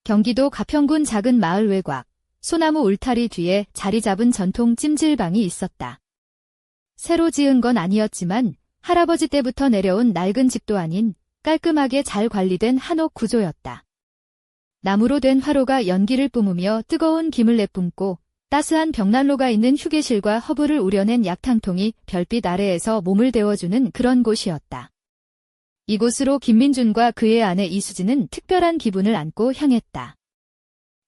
경기도 가평군 작은 마을 외곽, 소나무 울타리 뒤에 자리 잡은 전통 찜질방이 있었다. 새로 지은 건 아니었지만 할아버지 때부터 내려온 낡은 집도 아닌 깔끔하게 잘 관리된 한옥 구조였다. 나무로 된 화로가 연기를 뿜으며 뜨거운 김을 내뿜고 따스한 벽난로가 있는 휴게실과 허브를 우려낸 약탕통이 별빛 아래에서 몸을 데워주는 그런 곳이었다. 이곳으로 김민준과 그의 아내 이수진은 특별한 기분을 안고 향했다.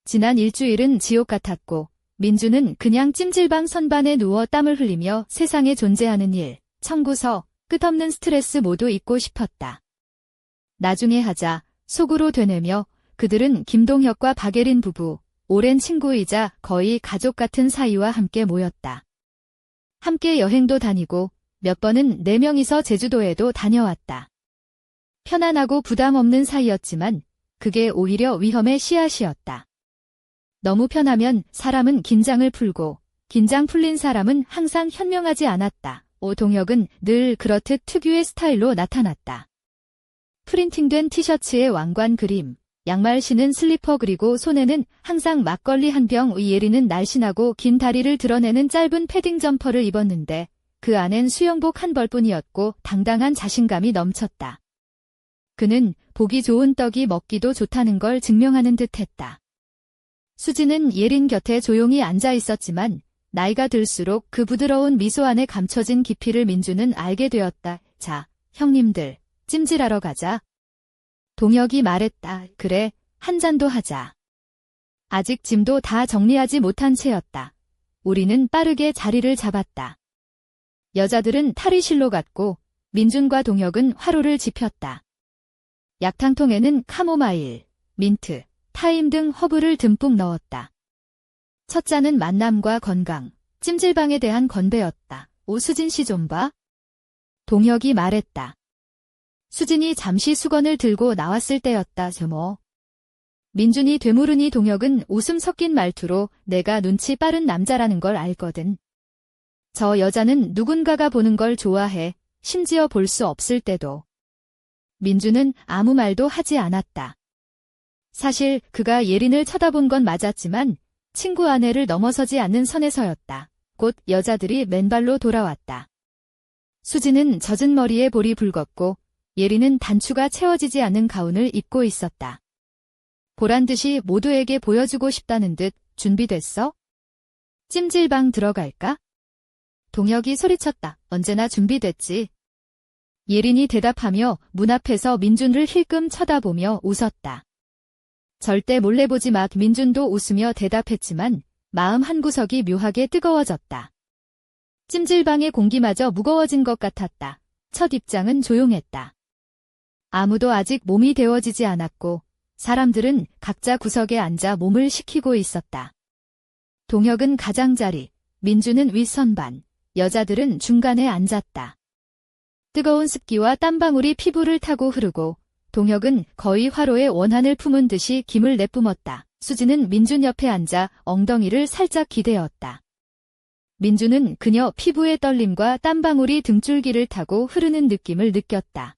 지난 일주일은 지옥 같았고 민준은 그냥 찜질방 선반에 누워 땀을 흘리며 세상에 존재하는 일, 청구서, 끝없는 스트레스 모두 잊고 싶었다. 나중에 하자 속으로 되뇌며 그들은 김동혁과 박예린 부부, 오랜 친구이자 거의 가족 같은 사이와 함께 모였다. 함께 여행도 다니고 몇 번은 4명이서 제주도에도 다녀왔다. 편안하고 부담 없는 사이였지만 그게 오히려 위험의 씨앗이었다. 너무 편하면 사람은 긴장을 풀고 긴장 풀린 사람은 항상 현명하지 않았다. 오동혁은 늘 그렇듯 특유의 스타일로 나타났다. 프린팅된 티셔츠에 왕관 그림, 양말 신은 슬리퍼 그리고 손에는 항상 막걸리 한 병. 예리는 날씬하고 긴 다리를 드러내는 짧은 패딩 점퍼를 입었는데 그 안엔 수영복 한 벌뿐이었고 당당한 자신감이 넘쳤다. 그는 보기 좋은 떡이 먹기도 좋다는 걸 증명하는 듯했다. 수지는 예린 곁에 조용히 앉아 있었지만 나이가 들수록 그 부드러운 미소 안에 감춰진 깊이를 민주는 알게 되었다. 자, 형님들, 찜질하러 가자. 동혁이 말했다. 그래, 한 잔도 하자. 아직 짐도 다 정리하지 못한 채였다. 우리는 빠르게 자리를 잡았다. 여자들은 탈의실로 갔고 민준과 동혁은 화로를 지폈다. 약탕통에는 카모마일, 민트, 타임 등 허브를 듬뿍 넣었다. 첫 잔은 만남과 건강, 찜질방에 대한 건배였다. 오수진 씨 좀 봐. 동혁이 말했다. 수진이 잠시 수건을 들고 나왔을 때였다. 뭐. 민준이 되물으니 동혁은 웃음 섞인 말투로 내가 눈치 빠른 남자라는 걸 알거든. 저 여자는 누군가가 보는 걸 좋아해. 심지어 볼 수 없을 때도. 민준은 아무 말도 하지 않았다. 사실 그가 예린을 쳐다본 건 맞았지만 친구 아내를 넘어서지 않는 선에서였다. 곧 여자들이 맨발로 돌아왔다. 수지는 젖은 머리에 볼이 붉었고 예린은 단추가 채워지지 않는 가운을 입고 있었다. 보란듯이 모두에게 보여주고 싶다는 듯 준비됐어? 찜질방 들어갈까? 동혁이 소리쳤다. 언제나 준비됐지. 예린이 대답하며 문 앞에서 민준을 힐끔 쳐다보며 웃었다. 절대 몰래 보지 마. 민준도 웃으며 대답했지만 마음 한구석이 묘하게 뜨거워졌다. 찜질방의 공기마저 무거워진 것 같았다. 첫 입장은 조용했다. 아무도 아직 몸이 데워지지 않았고 사람들은 각자 구석에 앉아 몸을 식히고 있었다. 동혁은 가장자리, 민준은 윗선반, 여자들은 중간에 앉았다. 뜨거운 습기와 땀방울이 피부를 타고 흐르고 동혁은 거의 화로에 원한을 품은 듯이 김을 내뿜었다. 수지는 민준 옆에 앉아 엉덩이를 살짝 기대었다. 민준은 그녀 피부의 떨림과 땀방울이 등줄기를 타고 흐르는 느낌을 느꼈다.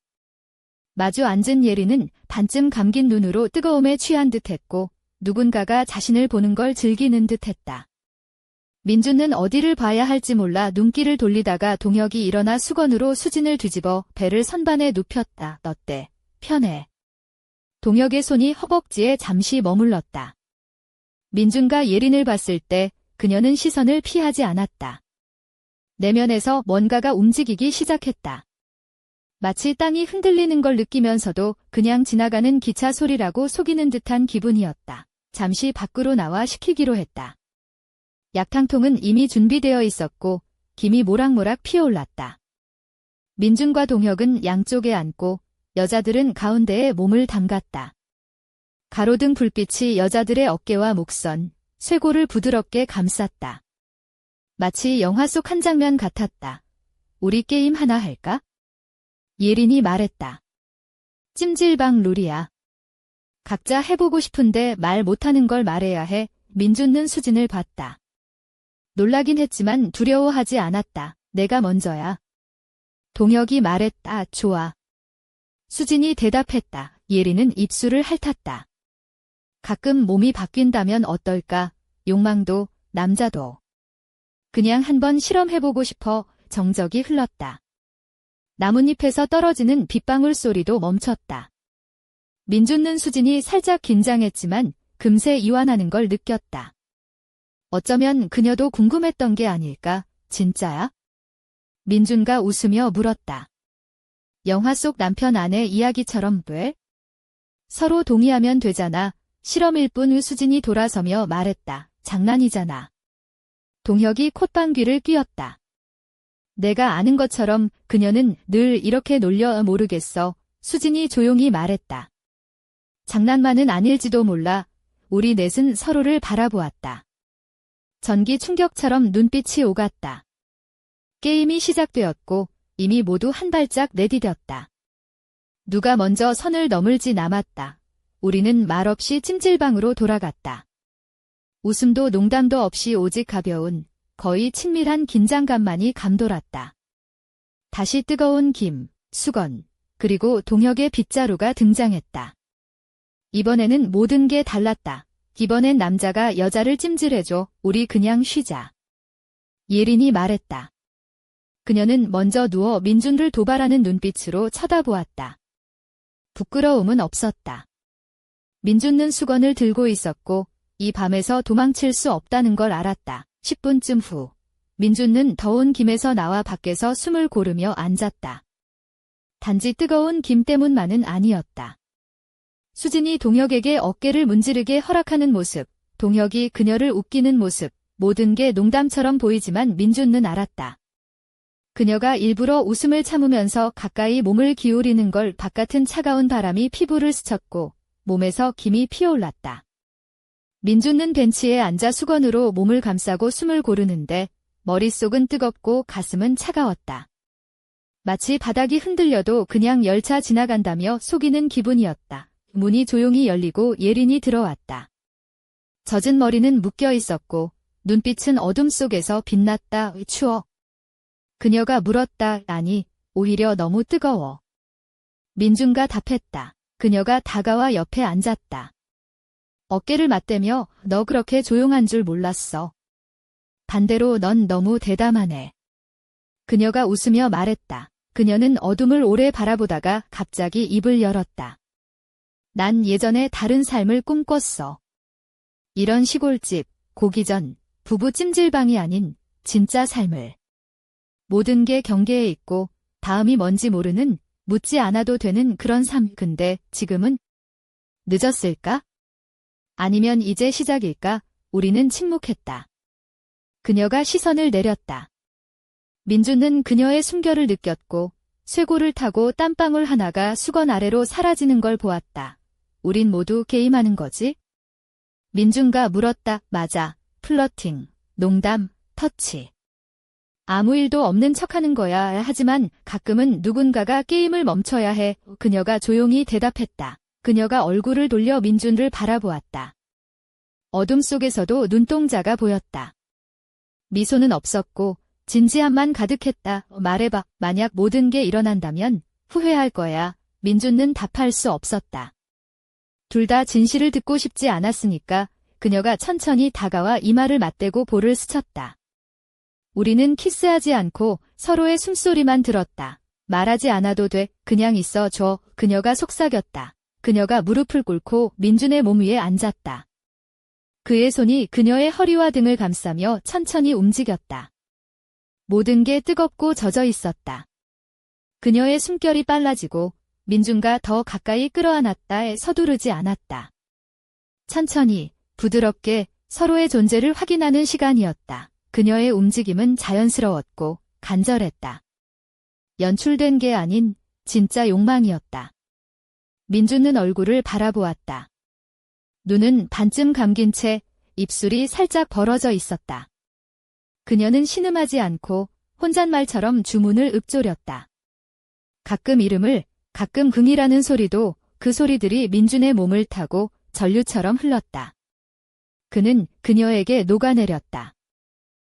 마주 앉은 예리는 반쯤 감긴 눈으로 뜨거움에 취한 듯했고 누군가가 자신을 보는 걸 즐기는 듯했다. 민준은 어디를 봐야 할지 몰라 눈길을 돌리다가 동혁이 일어나 수건으로 수진을 뒤집어 배를 선반에 눕혔다. 어때? 편해. 동혁의 손이 허벅지에 잠시 머물렀다. 민준과 예린을 봤을 때 그녀는 시선을 피하지 않았다. 내면에서 뭔가가 움직이기 시작했다. 마치 땅이 흔들리는 걸 느끼면서도 그냥 지나가는 기차 소리라고 속이는 듯한 기분이었다. 잠시 밖으로 나와 식히기로 했다. 약탕통은 이미 준비되어 있었고 김이 모락모락 피어올랐다. 민준과 동혁은 양쪽에 앉고 여자들은 가운데에 몸을 담갔다. 가로등 불빛이 여자들의 어깨와 목선, 쇄골을 부드럽게 감쌌다. 마치 영화 속 한 장면 같았다. 우리 게임 하나 할까? 예린이 말했다. 찜질방 룰이야. 각자 해보고 싶은데 말 못하는 걸 말해야 해. 민준은 수진을 봤다. 놀라긴 했지만 두려워하지 않았다. 내가 먼저야. 동혁이 말했다. 좋아. 수진이 대답했다. 예린은 입술을 핥았다. 가끔 몸이 바뀐다면 어떨까? 욕망도, 남자도. 그냥 한번 실험해보고 싶어 정적이 흘렀다. 나뭇잎에서 떨어지는 빗방울 소리도 멈췄다. 민준는 수진이 살짝 긴장했지만 금세 이완하는 걸 느꼈다. 어쩌면 그녀도 궁금했던 게 아닐까? 진짜야? 민준가 웃으며 물었다. 영화 속 남편 아내 이야기처럼 왜? 서로 동의하면 되잖아. 실험일 뿐. 수진이 돌아서며 말했다. 장난이잖아. 동혁이 콧방귀를 뀌었다. 내가 아는 것처럼 그녀는 늘 이렇게 놀려. 모르겠어. 수진이 조용히 말했다. 장난만은 아닐지도 몰라. 우리 넷은 서로를 바라보았다. 전기 충격처럼 눈빛이 오갔다. 게임이 시작되었고 이미 모두 한 발짝 내디뎠다. 누가 먼저 선을 넘을지 남았다. 우리는 말없이 찜질방으로 돌아갔다. 웃음도 농담도 없이 오직 가벼운, 거의 친밀한 긴장감만이 감돌았다. 다시 뜨거운 김, 수건, 그리고 동혁의 빗자루가 등장했다. 이번에는 모든 게 달랐다. 이번엔 남자가 여자를 찜질해줘. 우리 그냥 쉬자. 예린이 말했다. 그녀는 먼저 누워 민준을 도발하는 눈빛으로 쳐다보았다. 부끄러움은 없었다. 민준은 수건을 들고 있었고 이 밤에서 도망칠 수 없다는 걸 알았다. 10분쯤 후 민준은 더운 김에서 나와 밖에서 숨을 고르며 앉았다. 단지 뜨거운 김 때문만은 아니었다. 수진이 동혁에게 어깨를 문지르게 허락하는 모습, 동혁이 그녀를 웃기는 모습, 모든 게 농담처럼 보이지만 민준은 알았다. 그녀가 일부러 웃음을 참으면서 가까이 몸을 기울이는 걸 바깥은 차가운 바람이 피부를 스쳤고 몸에서 김이 피어올랐다. 민준은 벤치에 앉아 수건으로 몸을 감싸고 숨을 고르는데 머릿속은 뜨겁고 가슴은 차가웠다. 마치 바닥이 흔들려도 그냥 열차 지나간다며 속이는 기분이었다. 문이 조용히 열리고 예린이 들어왔다. 젖은 머리는 묶여 있었고 눈빛은 어둠 속에서 빛났다. 추워. 그녀가 물었다. 아니, 오히려 너무 뜨거워. 민준가 답했다. 그녀가 다가와 옆에 앉았다. 어깨를 맞대며 너 그렇게 조용한 줄 몰랐어. 반대로 넌 너무 대담하네. 그녀가 웃으며 말했다. 그녀는 어둠을 오래 바라보다가 갑자기 입을 열었다. 난 예전에 다른 삶을 꿈꿨어. 이런 시골집, 고기전, 부부 찜질방이 아닌 진짜 삶을. 모든 게 경계에 있고 다음이 뭔지 모르는 묻지 않아도 되는 그런 삶. 근데 지금은 늦었을까? 아니면 이제 시작일까? 우리는 침묵했다. 그녀가 시선을 내렸다. 민준은 그녀의 숨결을 느꼈고 쇄골을 타고 땀방울 하나가 수건 아래로 사라지는 걸 보았다. 우린 모두 게임하는 거지? 민준가 물었다. 맞아. 플러팅, 농담, 터치. 아무 일도 없는 척하는 거야. 하지만 가끔은 누군가가 게임을 멈춰야 해. 그녀가 조용히 대답했다. 그녀가 얼굴을 돌려 민준을 바라보았다. 어둠 속에서도 눈동자가 보였다. 미소는 없었고 진지함만 가득했다. 말해봐. 만약 모든 게 일어난다면 후회할 거야. 민준은 답할 수 없었다. 둘 다 진실을 듣고 싶지 않았으니까 그녀가 천천히 다가와 이마를 맞대고 볼을 스쳤다. 우리는 키스하지 않고 서로의 숨소리만 들었다. 말하지 않아도 돼. 그냥 있어줘. 그녀가 속삭였다. 그녀가 무릎을 꿇고 민준의 몸 위에 앉았다. 그의 손이 그녀의 허리와 등을 감싸며 천천히 움직였다. 모든 게 뜨겁고 젖어 있었다. 그녀의 숨결이 빨라지고 민준과 더 가까이 끌어안았다. 서두르지 않았다. 천천히, 부드럽게 서로의 존재를 확인하는 시간이었다. 그녀의 움직임은 자연스러웠고 간절했다. 연출된 게 아닌 진짜 욕망이었다. 민준은 얼굴을 바라보았다. 눈은 반쯤 감긴 채 입술이 살짝 벌어져 있었다. 그녀는 신음하지 않고 혼잣말처럼 주문을 읊조렸다. 가끔 이름을, 가끔 긍이라는 소리도 그 소리들이 민준의 몸을 타고 전류처럼 흘렀다. 그는 그녀에게 녹아내렸다.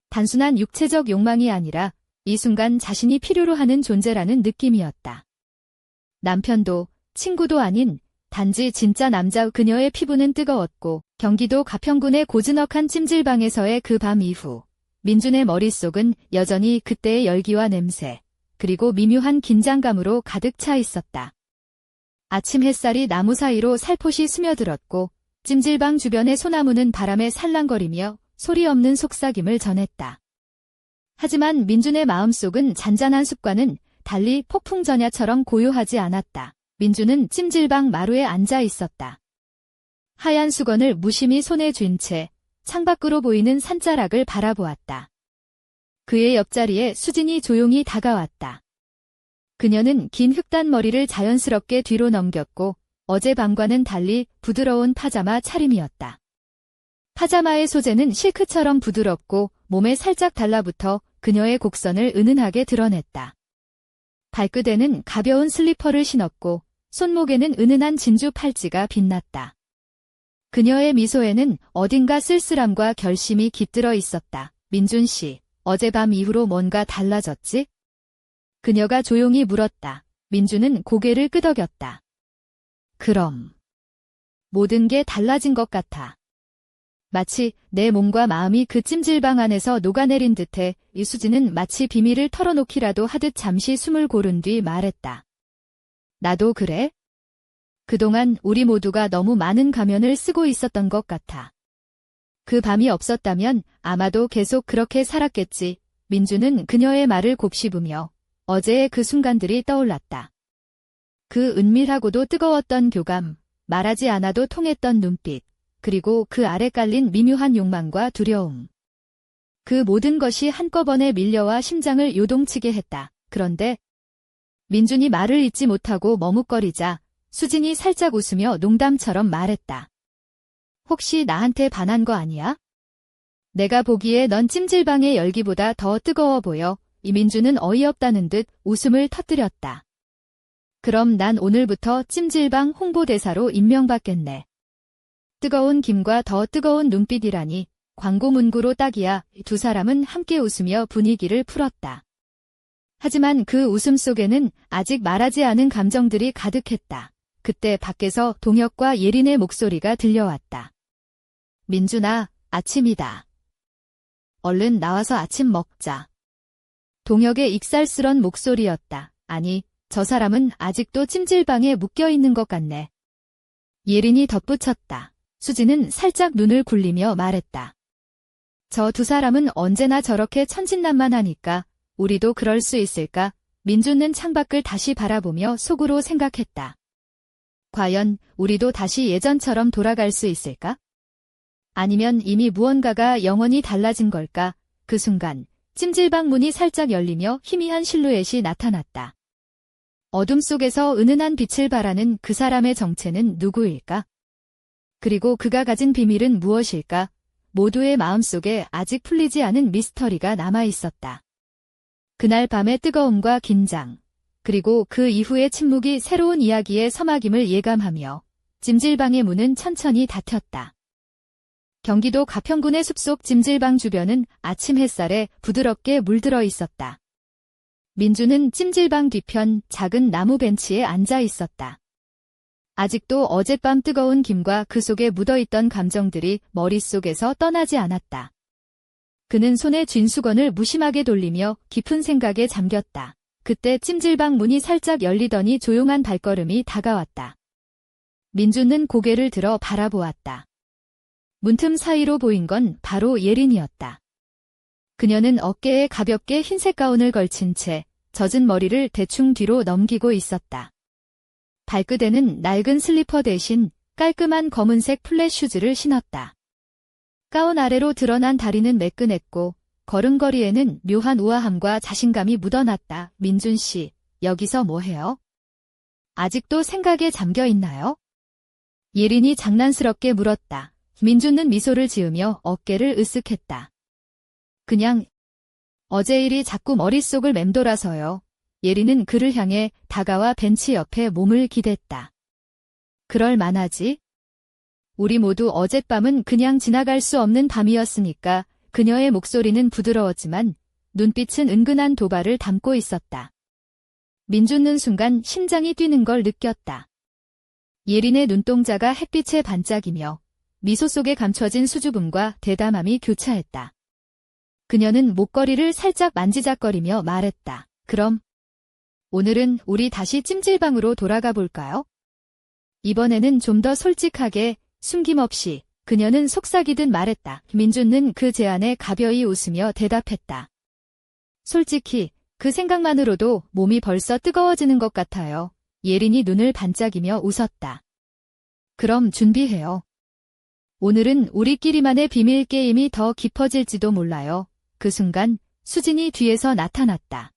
단순한 육체적 욕망이 아니라 이 순간 자신이 필요로 하는 존재라는 느낌이었다. 남편도 친구도 아닌 단지 진짜 남자 그녀의 피부는 뜨거웠고 경기도 가평군의 고즈넉한 찜질방에서의 그 밤 이후 민준의 머릿속은 여전히 그때의 열기와 냄새 그리고 미묘한 긴장감으로 가득 차 있었다. 아침 햇살이 나무 사이로 살포시 스며들었고 찜질방 주변의 소나무는 바람에 살랑거리며 소리 없는 속삭임을 전했다. 하지만 민준의 마음속은 잔잔한 숲과는 달리 폭풍전야처럼 고요하지 않았다. 민준은 찜질방 마루에 앉아 있었다. 하얀 수건을 무심히 손에 쥔 채 창밖으로 보이는 산자락을 바라보았다. 그의 옆자리에 수진이 조용히 다가왔다. 그녀는 긴 흑단 머리를 자연스럽게 뒤로 넘겼고 어젯밤과는 달리 부드러운 파자마 차림이었다. 파자마의 소재는 실크처럼 부드럽고 몸에 살짝 달라붙어 그녀의 곡선을 은은하게 드러냈다. 발끝에는 가벼운 슬리퍼를 신었고 손목에는 은은한 진주 팔찌가 빛났다. 그녀의 미소에는 어딘가 쓸쓸함과 결심이 깃들어 있었다. 민준 씨, 어젯밤 이후로 뭔가 달라졌지? 그녀가 조용히 물었다. 민준은 고개를 끄덕였다. 그럼. 모든 게 달라진 것 같아. 마치 내 몸과 마음이 그 찜질방 안에서 녹아내린 듯해 이수진은 마치 비밀을 털어놓기라도 하듯 잠시 숨을 고른 뒤 말했다. 나도 그래? 그동안 우리 모두가 너무 많은 가면을 쓰고 있었던 것 같아. 그 밤이 없었다면 아마도 계속 그렇게 살았겠지. 민주는 그녀의 말을 곱씹으며 어제의 그 순간들이 떠올랐다. 그 은밀하고도 뜨거웠던 교감, 말하지 않아도 통했던 눈빛, 그리고 그 아래 깔린 미묘한 욕망과 두려움. 그 모든 것이 한꺼번에 밀려와 심장을 요동치게 했다. 그런데 민준이 말을 잇지 못하고 머뭇거리자 수진이 살짝 웃으며 농담처럼 말했다. 혹시 나한테 반한 거 아니야? 내가 보기에 넌 찜질방의 열기보다 더 뜨거워 보여. 이민주는 어이없다는 듯 웃음을 터뜨렸다. 그럼 난 오늘부터 찜질방 홍보대사로 임명받겠네. 뜨거운 김과 더 뜨거운 눈빛이라니 광고 문구로 딱이야. 두 사람은 함께 웃으며 분위기를 풀었다. 하지만 그 웃음 속에는 아직 말하지 않은 감정들이 가득했다. 그때 밖에서 동혁과 예린의 목소리가 들려왔다. 민준아, 아침이다. 얼른 나와서 아침 먹자. 동혁의 익살스런 목소리였다. 아니, 저 사람은 아직도 찜질방에 묶여있는 것 같네. 예린이 덧붙였다. 수지는 살짝 눈을 굴리며 말했다. 저 두 사람은 언제나 저렇게 천진난만하니까 우리도 그럴 수 있을까? 민준은 창밖을 다시 바라보며 속으로 생각했다. 과연 우리도 다시 예전처럼 돌아갈 수 있을까? 아니면 이미 무언가가 영원히 달라진 걸까? 그 순간 찜질방 문이 살짝 열리며 희미한 실루엣이 나타났다. 어둠 속에서 은은한 빛을 발하는 그 사람의 정체는 누구일까? 그리고 그가 가진 비밀은 무엇일까? 모두의 마음속에 아직 풀리지 않은 미스터리가 남아 있었다. 그날 밤의 뜨거움과 긴장, 그리고 그 이후의 침묵이 새로운 이야기의 서막임을 예감하며 찜질방의 문은 천천히 닫혔다. 경기도 가평군의 숲속 찜질방 주변은 아침 햇살에 부드럽게 물들어 있었다. 민주는 찜질방 뒤편 작은 나무 벤치에 앉아 있었다. 아직도 어젯밤 뜨거운 김과 그 속에 묻어있던 감정들이 머릿속에서 떠나지 않았다. 그는 손에 쥔 수건을 무심하게 돌리며 깊은 생각에 잠겼다. 그때 찜질방 문이 살짝 열리더니 조용한 발걸음이 다가왔다. 민주는 고개를 들어 바라보았다. 문틈 사이로 보인 건 바로 예린이었다. 그녀는 어깨에 가볍게 흰색 가운을 걸친 채 젖은 머리를 대충 뒤로 넘기고 있었다. 발끝에는 낡은 슬리퍼 대신 깔끔한 검은색 플랫 슈즈를 신었다. 가운 아래로 드러난 다리는 매끈했고 걸음걸이에는 묘한 우아함과 자신감이 묻어났다. 민준 씨, 여기서 뭐해요? 아직도 생각에 잠겨 있나요? 예린이 장난스럽게 물었다. 민준은 미소를 지으며 어깨를 으쓱했다. 그냥 어제 일이 자꾸 머릿속을 맴돌아서요. 예린은 그를 향해 다가와 벤치 옆에 몸을 기댔다. 그럴 만하지? 우리 모두 어젯밤은 그냥 지나갈 수 없는 밤이었으니까. 그녀의 목소리는 부드러웠지만 눈빛은 은근한 도발을 담고 있었다. 민준은 순간 심장이 뛰는 걸 느꼈다. 예린의 눈동자가 햇빛에 반짝이며 미소 속에 감춰진 수줍음과 대담함이 교차했다. 그녀는 목걸이를 살짝 만지작거리며 말했다. 그럼 오늘은 우리 다시 찜질방으로 돌아가 볼까요? 이번에는 좀 더 솔직하게, 숨김없이. 그녀는 속삭이듯 말했다. 민준은 그 제안에 가벼이 웃으며 대답했다. 솔직히 그 생각만으로도 몸이 벌써 뜨거워지는 것 같아요. 예린이 눈을 반짝이며 웃었다. 그럼 준비해요. 오늘은 우리끼리만의 비밀 게임이 더 깊어질지도 몰라요. 그 순간 수진이 뒤에서 나타났다.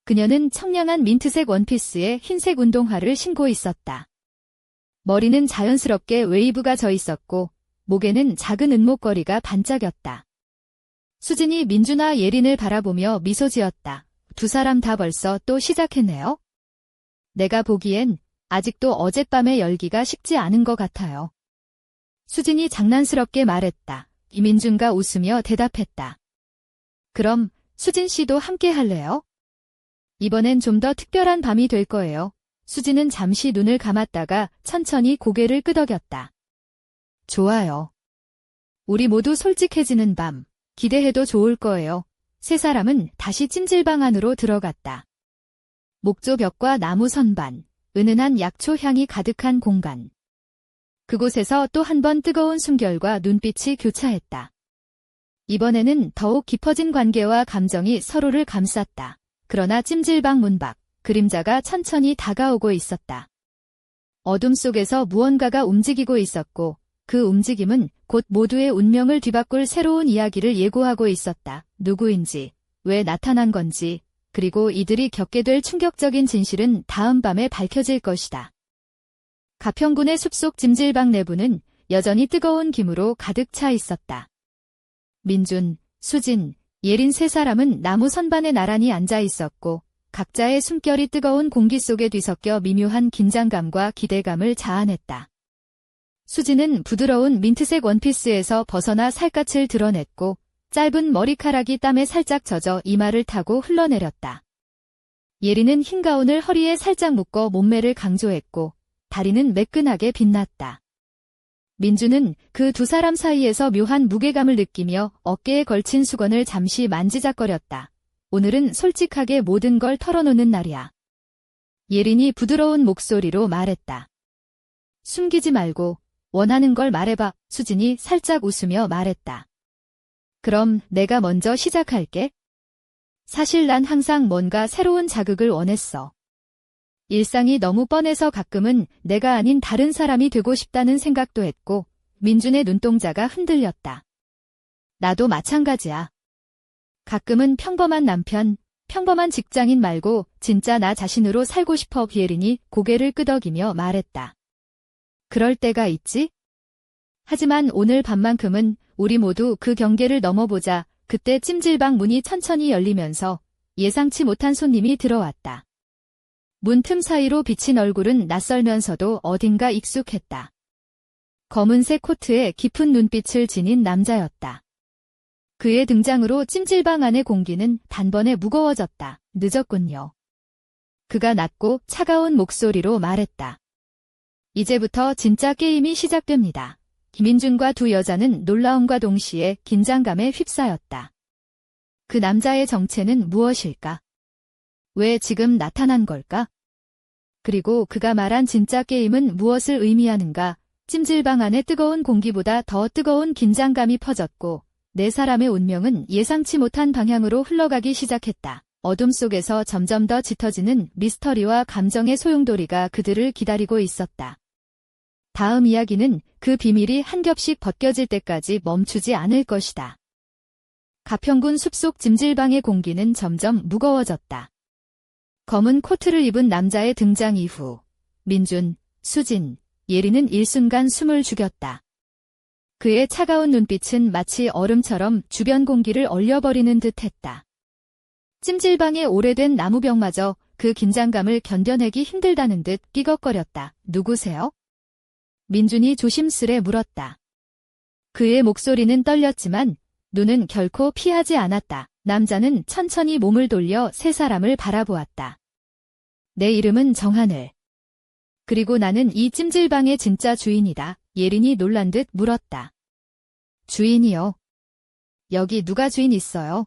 그녀는 청량한 민트색 원피스에 흰색 운동화를 신고 있었다. 머리는 자연스럽게 웨이브가 져 있었고 목에는 작은 은목걸이가 반짝였다. 수진이 민준아 예린을 바라보며 미소 지었다. 두 사람 다 벌써 또 시작했네요. 내가 보기엔 아직도 어젯밤의 열기가 식지 않은 것 같아요. 수진이 장난스럽게 말했다. 이민준가 웃으며 대답했다. 그럼 수진 씨도 함께 할래요? 이번엔 좀 더 특별한 밤이 될 거예요. 수진은 잠시 눈을 감았다가 천천히 고개를 끄덕였다. 좋아요. 우리 모두 솔직해지는 밤, 기대해도 좋을 거예요. 세 사람은 다시 찜질방 안으로 들어갔다. 목조 벽과 나무 선반, 은은한 약초 향이 가득한 공간. 그곳에서 또 한 번 뜨거운 숨결과 눈빛이 교차했다. 이번에는 더욱 깊어진 관계와 감정이 서로를 감쌌다. 그러나 찜질방 문 밖, 그림자가 천천히 다가오고 있었다. 어둠 속에서 무언가가 움직이고 있었고 그 움직임은 곧 모두의 운명을 뒤바꿀 새로운 이야기를 예고하고 있었다. 누구인지, 왜 나타난 건지, 그리고 이들이 겪게 될 충격적인 진실은 다음 밤에 밝혀질 것이다. 가평군의 숲속 찜질방 내부는 여전히 뜨거운 김으로 가득 차 있었다. 민준, 수진, 예린 세 사람은 나무 선반에 나란히 앉아 있었고 각자의 숨결이 뜨거운 공기 속에 뒤섞여 미묘한 긴장감과 기대감을 자아냈다. 수진은 부드러운 민트색 원피스에서 벗어나 살갗을 드러냈고 짧은 머리카락이 땀에 살짝 젖어 이마를 타고 흘러내렸다. 예린은 흰 가운을 허리에 살짝 묶어 몸매를 강조했고 다리는 매끈하게 빛났다. 민주는 그 두 사람 사이에서 묘한 무게감을 느끼며 어깨에 걸친 수건을 잠시 만지작거렸다. 오늘은 솔직하게 모든 걸 털어놓는 날이야. 예린이 부드러운 목소리로 말했다. 숨기지 말고 원하는 걸 말해봐. 수진이 살짝 웃으며 말했다. 그럼 내가 먼저 시작할게. 사실 난 항상 뭔가 새로운 자극을 원했어. 일상이 너무 뻔해서 가끔은 내가 아닌 다른 사람이 되고 싶다는 생각도 했고 민준의 눈동자가 흔들렸다. 나도 마찬가지야. 가끔은 평범한 남편, 평범한 직장인 말고 진짜 나 자신으로 살고 싶어. 예린이 고개를 끄덕이며 말했다. 그럴 때가 있지? 하지만 오늘 밤만큼은 우리 모두 그 경계를 넘어보자. 그때 찜질방 문이 천천히 열리면서 예상치 못한 손님이 들어왔다. 문 틈 사이로 비친 얼굴은 낯설면서도 어딘가 익숙했다. 검은색 코트에 깊은 눈빛을 지닌 남자였다. 그의 등장으로 찜질방 안의 공기는 단번에 무거워졌다. 늦었군요. 그가 낮고 차가운 목소리로 말했다. 이제부터 진짜 게임이 시작됩니다. 김민준과 두 여자는 놀라움과 동시에 긴장감에 휩싸였다. 그 남자의 정체는 무엇일까? 왜 지금 나타난 걸까? 그리고 그가 말한 진짜 게임은 무엇을 의미하는가? 찜질방 안의 뜨거운 공기보다 더 뜨거운 긴장감이 퍼졌고 네 사람의 운명은 예상치 못한 방향으로 흘러가기 시작했다. 어둠 속에서 점점 더 짙어지는 미스터리와 감정의 소용돌이가 그들을 기다리고 있었다. 다음 이야기는 그 비밀이 한 겹씩 벗겨질 때까지 멈추지 않을 것이다. 가평군 숲속 찜질방의 공기는 점점 무거워졌다. 검은 코트를 입은 남자의 등장 이후 민준, 수진, 예린은 일순간 숨을 죽였다. 그의 차가운 눈빛은 마치 얼음처럼 주변 공기를 얼려버리는 듯했다. 찜질방의 오래된 나무벽마저 그 긴장감을 견뎌내기 힘들다는 듯 삐걱거렸다. 누구세요? 민준이 조심스레 물었다. 그의 목소리는 떨렸지만 눈은 결코 피하지 않았다. 남자는 천천히 몸을 돌려 세 사람을 바라보았다. 내 이름은 정하늘. 그리고 나는 이 찜질방의 진짜 주인이다. 예린이 놀란 듯 물었다. 주인이요? 여기 누가 주인 있어요?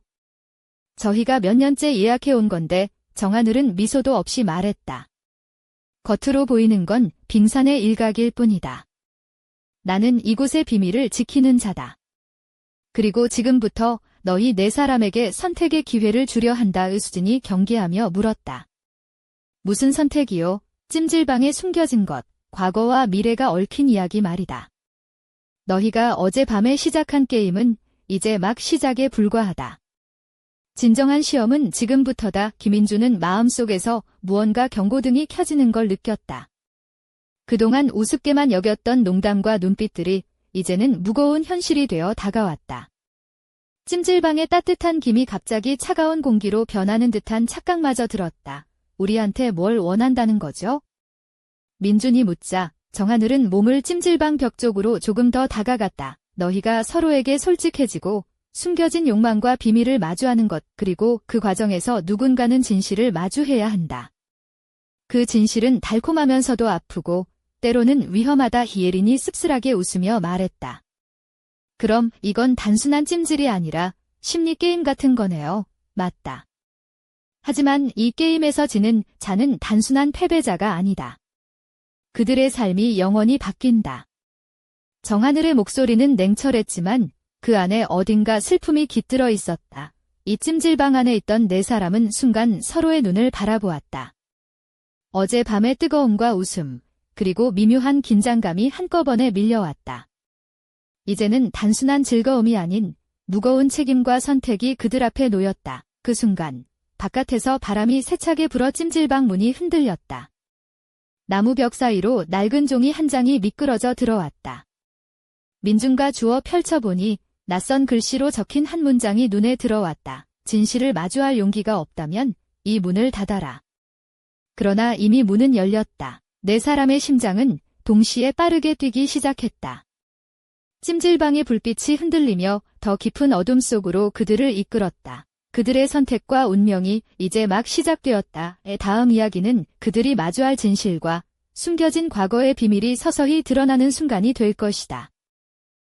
저희가 몇 년째 예약해 온 건데 정하늘은 미소도 없이 말했다. 겉으로 보이는 건 빙산의 일각일 뿐이다. 나는 이곳의 비밀을 지키는 자다. 그리고 지금부터 너희 네 사람에게 선택의 기회를 주려 한다. 의수진이 경계하며 물었다. 무슨 선택이요? 찜질방에 숨겨진 것, 과거와 미래가 얽힌 이야기 말이다. 너희가 어젯밤에 시작한 게임은 이제 막 시작에 불과하다. 진정한 시험은 지금부터다. 김인주는 마음속에서 무언가 경고등이 켜지는 걸 느꼈다. 그동안 우습게만 여겼던 농담과 눈빛들이 이제는 무거운 현실이 되어 다가왔다. 찜질방의 따뜻한 김이 갑자기 차가운 공기로 변하는 듯한 착각마저 들었다. 우리한테 뭘 원한다는 거죠? 민준이 묻자 정하늘은 몸을 찜질방 벽 쪽으로 조금 더 다가갔다. 너희가 서로에게 솔직해지고 숨겨진 욕망과 비밀을 마주하는 것, 그리고 그 과정에서 누군가는 진실을 마주해야 한다. 그 진실은 달콤하면서도 아프고 때로는 위험하다. 예린이 씁쓸하게 웃으며 말했다. 그럼 이건 단순한 찜질이 아니라 심리 게임 같은 거네요. 맞다. 하지만 이 게임에서 지는 자는 단순한 패배자가 아니다. 그들의 삶이 영원히 바뀐다. 정하늘의 목소리는 냉철했지만 그 안에 어딘가 슬픔이 깃들어 있었다. 이 찜질방 안에 있던 네 사람은 순간 서로의 눈을 바라보았다. 어젯밤의 뜨거움과 웃음, 그리고 미묘한 긴장감이 한꺼번에 밀려왔다. 이제는 단순한 즐거움이 아닌 무거운 책임과 선택이 그들 앞에 놓였다. 그 순간 바깥에서 바람이 세차게 불어 찜질방 문이 흔들렸다. 나무 벽 사이로 낡은 종이 한 장이 미끄러져 들어왔다. 민준과 주워 펼쳐보니 낯선 글씨로 적힌 한 문장이 눈에 들어왔다. 진실을 마주할 용기가 없다면 이 문을 닫아라. 그러나 이미 문은 열렸다. 네 사람의 심장은 동시에 빠르게 뛰기 시작했다. 찜질방의 불빛이 흔들리며 더 깊은 어둠 속으로 그들을 이끌었다. 그들의 선택과 운명이 이제 막 시작되었다. 다음 이야기는 그들이 마주할 진실과 숨겨진 과거의 비밀이 서서히 드러나는 순간이 될 것이다.